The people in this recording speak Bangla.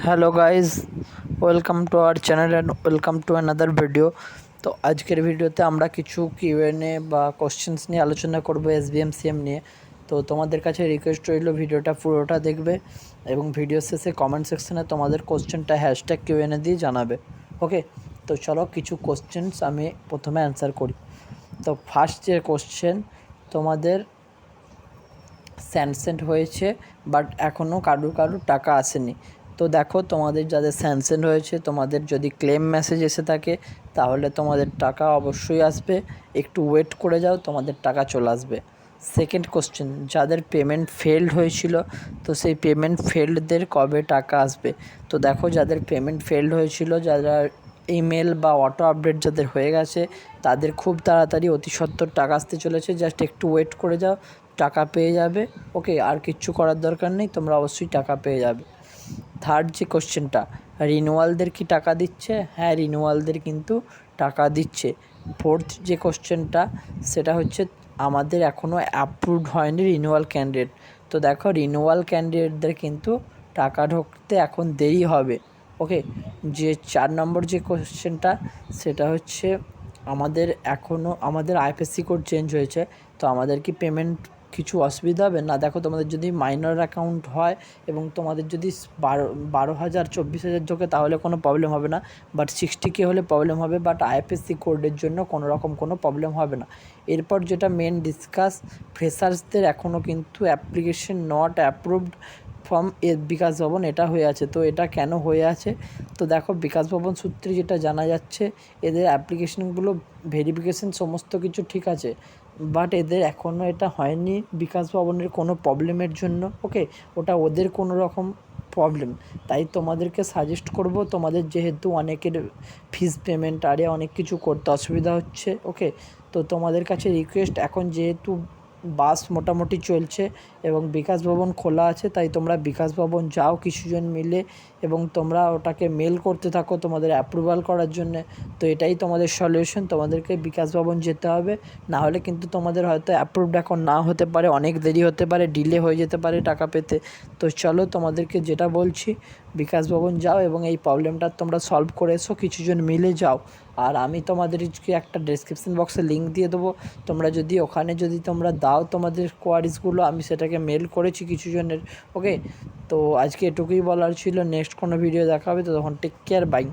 Hello guys, welcome to our channel and welcome to another video. তো আজকের ভিডিওতে আমরা কিছু কিউএনএ বা কোশ্চেন্স নিয়ে আলোচনা করব এসভিএমসিএম নিয়ে। তো তোমাদের কাছে রিকোয়েস্ট রইল ভিডিওটা পুরোটা দেখবে এবং ভিডিও শেষে কমেন্ট সেকশনে তোমাদের কোশ্চেনটা হ্যাশট্যাগ কিউএনএ দিয়ে জানাবে। ওকে, তো চলো কিছু কোশ্চেন্স আমি প্রথমে অ্যান্সার করি। তো ফার্স্ট যে কোশ্চেন, তোমাদের স্যাংশনড হয়েছে বাট এখনও কারুর টাকা আসেনি। তো দেখো, তোমাদের যাদের স্যাংশনড হয়েছে, তোমাদের যদি ক্লেম মেসেজ এসে থাকে তাহলে তোমাদের টাকা অবশ্যই আসবে। একটু ওয়েট করে যাও, তোমাদের টাকা চলে আসবে। সেকেন্ড কোশ্চেন, যাদের পেমেন্ট ফেলড হয়েছিল, তো সেই পেমেন্ট ফেলডদের কবে টাকা আসবে? তো দেখো, যাদের পেমেন্ট ফেলড হয়েছিল, যারা ইমেল বা অটো আপডেট যাদের হয়ে গেছে, তাদের খুব তাড়াতাড়ি অতি সত্বর টাকা আসতে চলেছে। জাস্ট একটু ওয়েট করে যাও, টাকা পেয়ে যাবে। ওকে, আর কিচ্ছু করার দরকার নেই, তোমরা অবশ্যই টাকা পেয়ে যাবে। থার্ড যে কোশ্চেনটা, রিনিউয়ালদের কি টাকা দিচ্ছে? হ্যাঁ, রিনিউয়ালদের কিন্তু টাকা দিচ্ছে। ফোর্থ যে কোশ্চেনটা, সেটা হচ্ছে আমাদের এখনও অ্যাপ্রুভড হয়নি রিনিউয়াল ক্যান্ডিডেট। তো দেখো, রিনিউয়াল ক্যান্ডিডেটদের কিন্তু টাকা ঢুকতে এখন দেরি হবে। ওকে, যে 4 নম্বর যে কোশ্চেনটা, সেটা হচ্ছে আমাদের আইএফএসসি কোড চেঞ্জ হয়েছে, তো আমাদের কি পেমেন্ট কিছু অসুবিধা হবে না? দেখো, তোমাদের যদি মাইনর অ্যাকাউন্ট হয় এবং তোমাদের যদি 12,000 24,000 ঢোকে তাহলে কোনো প্রবলেম হবে না, বাট 60K হলে প্রবলেম হবে। বাট আইএফএসসি কোডের জন্য কোনো প্রবলেম হবে না। এরপর যেটা মেন ডিসকাস, ফ্রেশার্সদের এখনও কিন্তু অ্যাপ্লিকেশন নট অ্যাপ্রুভড ফ্রম বিকাশ ভবন, এটা হয়ে আছে। তো এটা কেন হয়ে আছে? তো দেখো, বিকাশ ভবন সূত্রে যেটা জানা যাচ্ছে, এদের অ্যাপ্লিকেশনগুলো ভেরিফিকেশন সমস্ত কিছু ঠিক আছে, বাট এদের এখনও এটা হয়নি বিকাশ ভবনের কোনো প্রবলেমের জন্য। ওকে, ওটা ওদের কোনো রকম প্রবলেম। তাই তোমাদেরকে সাজেস্ট করব, তোমাদের যেহেতু অনেকের ফিস পেমেন্ট আরে অনেক কিছু করতে অসুবিধা হচ্ছে। ওকে, তো তোমাদের কাছে রিকোয়েস্ট, এখন যেহেতু বাস মোটামুটি চলছে এবং বিকাশ ভবন খোলা আছে, তাই তোমরা বিকাশ ভবন যাও কিছুজন মিলে এবং তোমরা ওটাকে মেল করতে থাকো তোমাদের অ্যাপ্রুভাল করার জন্যে। তো এটাই তোমাদের সলিউশন, তোমাদেরকে বিকাশ ভবন যেতে হবে, না হলে কিন্তু তোমাদের হয়তো অ্যাপ্রুভড এখন না হতে পারে, অনেক দেরি হতে পারে, ডিলে হয়ে যেতে পারে টাকা পেতে। তো চলো, তোমাদেরকে যেটা বলছি, বিকাশ ভবন যাও এবং এই প্রবলেমটা তোমরা সলভ করে এসো, কিছুজন মিলে যাও। আর আমি তোমাদেরকে একটা ডেসক্রিপশন বক্সে লিঙ্ক দিয়ে দেবো, তোমরা যদি ওখানে তোমরা দাও তোমাদের কোয়ারিজগুলো, আমি সেটাকে মেল করেছি কিছুজনের। ওকে, তো আজকে এটুকুই বলার ছিল। নেক্সট কোনো ভিডিও দেখা হবে, তো তখন টেক কেয়ার, বাই।